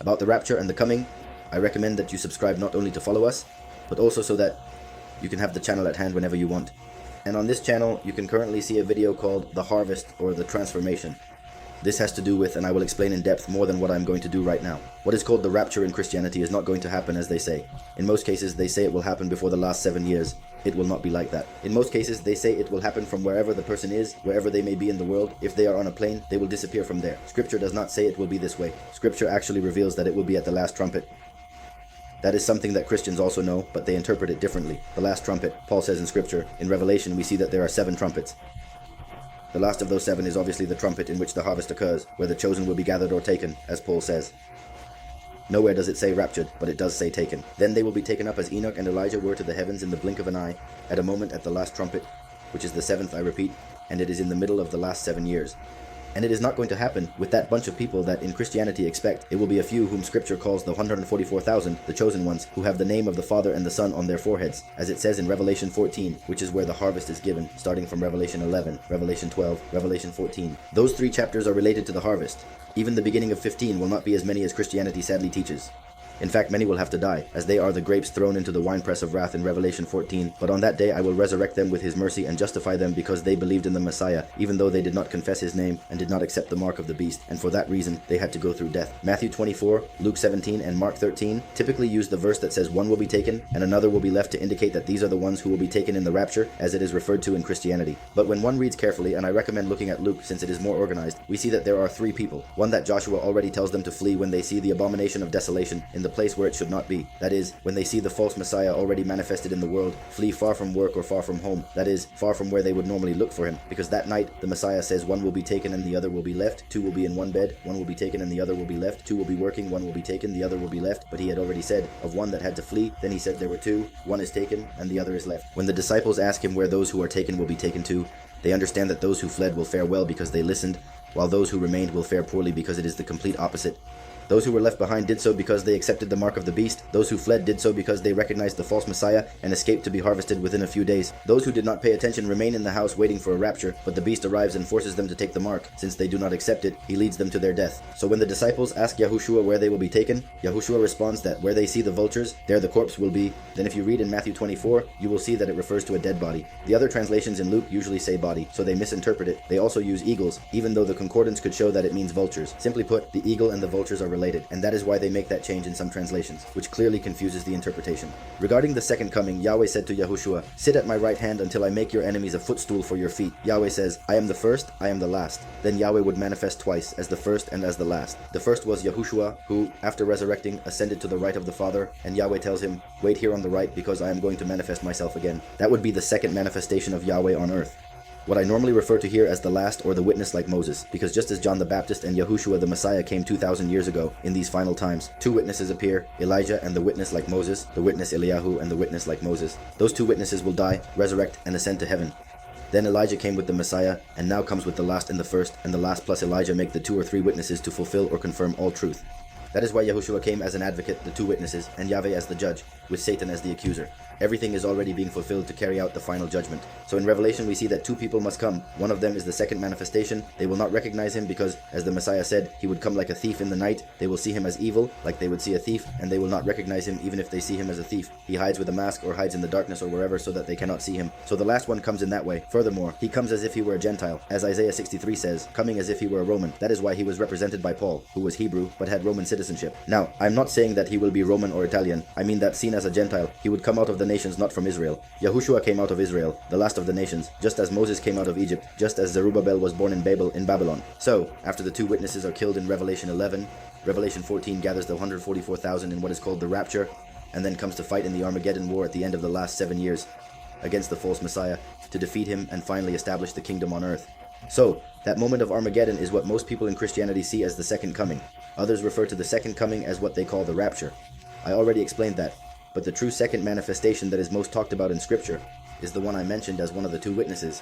About the rapture and the coming, I recommend that you subscribe not only to follow us, but also so that you can have the channel at hand whenever you want. And on this channel, you can currently see a video called The Harvest or The Transformation. This has to do with, and I will explain in depth more than what I'm going to do right now. What is called the rapture in Christianity is not going to happen as they say. In most cases, they say it will happen before the last 7 years. It will not be like that. In most cases, they say it will happen from wherever the person is, wherever they may be in the world. If they are on a plane, they will disappear from there. Scripture does not say it will be this way. Scripture actually reveals that it will be at the last trumpet. That is something that Christians also know, but they interpret it differently. The last trumpet, Paul says in Scripture. In Revelation, we see that there are 7 trumpets. The last of those 7 is obviously the trumpet in which the harvest occurs, where the chosen will be gathered or taken, as Paul says. Nowhere does it say raptured, but it does say taken. Then they will be taken up as Enoch and Elijah were to the heavens in the blink of an eye, at a moment at the last trumpet, which is the 7th, I repeat, and it is in the middle of the last 7 years. And it is not going to happen with that bunch of people that in Christianity expect. It will be a few whom Scripture calls the 144,000, the chosen ones, who have the name of the Father and the Son on their foreheads, as it says in Revelation 14, which is where the harvest is given, starting from Revelation 11, Revelation 12, Revelation 14. Those 3 chapters are related to the harvest. Even the beginning of 15 will not be as many as Christianity sadly teaches. In fact, many will have to die, as they are the grapes thrown into the winepress of wrath in Revelation 14. But on that day I will resurrect them with his mercy and justify them because they believed in the Messiah, even though they did not confess his name and did not accept the mark of the beast, and for that reason they had to go through death. Matthew 24, Luke 17, and Mark 13 typically use the verse that says one will be taken and another will be left to indicate that these are the ones who will be taken in the rapture, as it is referred to in Christianity. But when one reads carefully, and I recommend looking at Luke since it is more organized, we see that there are 3 people. One that Joshua already tells them to flee when they see the abomination of desolation in the place where it should not be. That is, when they see the false Messiah already manifested in the world, flee far from work or far from home. That is, far from where they would normally look for him. Because that night, the Messiah says one will be taken and the other will be left. 2 will be in one bed, 1 will be taken and the other will be left. 2 will be working, 1 will be taken, the other will be left. But he had already said of 1 that had to flee. Then he said there were 2, 1 is taken and the other is left. When the disciples ask him where those who are taken will be taken to, they understand that those who fled will fare well because they listened, while those who remained will fare poorly because it is the complete opposite. Those who were left behind did so because they accepted the mark of the beast. Those who fled did so because they recognized the false Messiah and escaped to be harvested within a few days. Those who did not pay attention remain in the house waiting for a rapture, but the beast arrives and forces them to take the mark. Since they do not accept it, he leads them to their death. So when the disciples ask Yahushua where they will be taken, Yahushua responds that where they see the vultures, there the corpse will be. Then if you read in Matthew 24, you will see that it refers to a dead body. The other translations in Luke usually say body, so they misinterpret it. They also use eagles, even though the concordance could show that it means vultures. Simply put, the eagle and the vultures are related, and that is why they make that change in some translations, which clearly confuses the interpretation. Regarding the second coming, Yahweh said to Yahushua, "Sit at my right hand until I make your enemies a footstool for your feet." Yahweh says, "I am the first, I am the last." Then Yahweh would manifest twice, as the first and as the last. The first was Yahushua, who, after resurrecting, ascended to the right of the Father, and Yahweh tells him, "Wait here on the right because I am going to manifest myself again." That would be the second manifestation of Yahweh on earth. What I normally refer to here as the last or the witness like Moses, because just as John the Baptist and Yahushua the Messiah came 2,000 years ago, in these final times, 2 witnesses appear, Elijah and the witness like Moses, the witness Eliyahu and the witness like Moses. Those 2 witnesses will die, resurrect, and ascend to heaven. Then Elijah came with the Messiah, and now comes with the last and the first, and the last plus Elijah make the 2 or 3 witnesses to fulfill or confirm all truth. That is why Yahushua came as an advocate, the 2 witnesses, and Yahweh as the judge, with Satan as the accuser. Everything is already being fulfilled to carry out the final judgment. So in Revelation we see that 2 people must come. One of them is the second manifestation. They will not recognize him because, as the Messiah said, he would come like a thief in the night. They will see him as evil, like they would see a thief, and they will not recognize him even if they see him as a thief. He hides with a mask or hides in the darkness or wherever so that they cannot see him. So the last one comes in that way. Furthermore, he comes as if he were a Gentile, as Isaiah 63 says, coming as if he were a Roman. That is why he was represented by Paul, who was Hebrew but had Roman citizenship. Now, I'm not saying that he will be Roman or Italian. I mean that seen as a Gentile, he would come out of the nations not from Israel. Yahushua came out of Israel, the last of the nations, just as Moses came out of Egypt, just as Zerubbabel was born in Babylon. So, after the 2 witnesses are killed in Revelation 11, Revelation 14 gathers the 144,000 in what is called the Rapture, and then comes to fight in the Armageddon War at the end of the last 7 years against the false Messiah, to defeat him and finally establish the kingdom on earth. So, that moment of Armageddon is what most people in Christianity see as the second coming. Others refer to the second coming as what they call the Rapture. I already explained that. But the true second manifestation that is most talked about in Scripture is the one I mentioned as one of the 2 witnesses,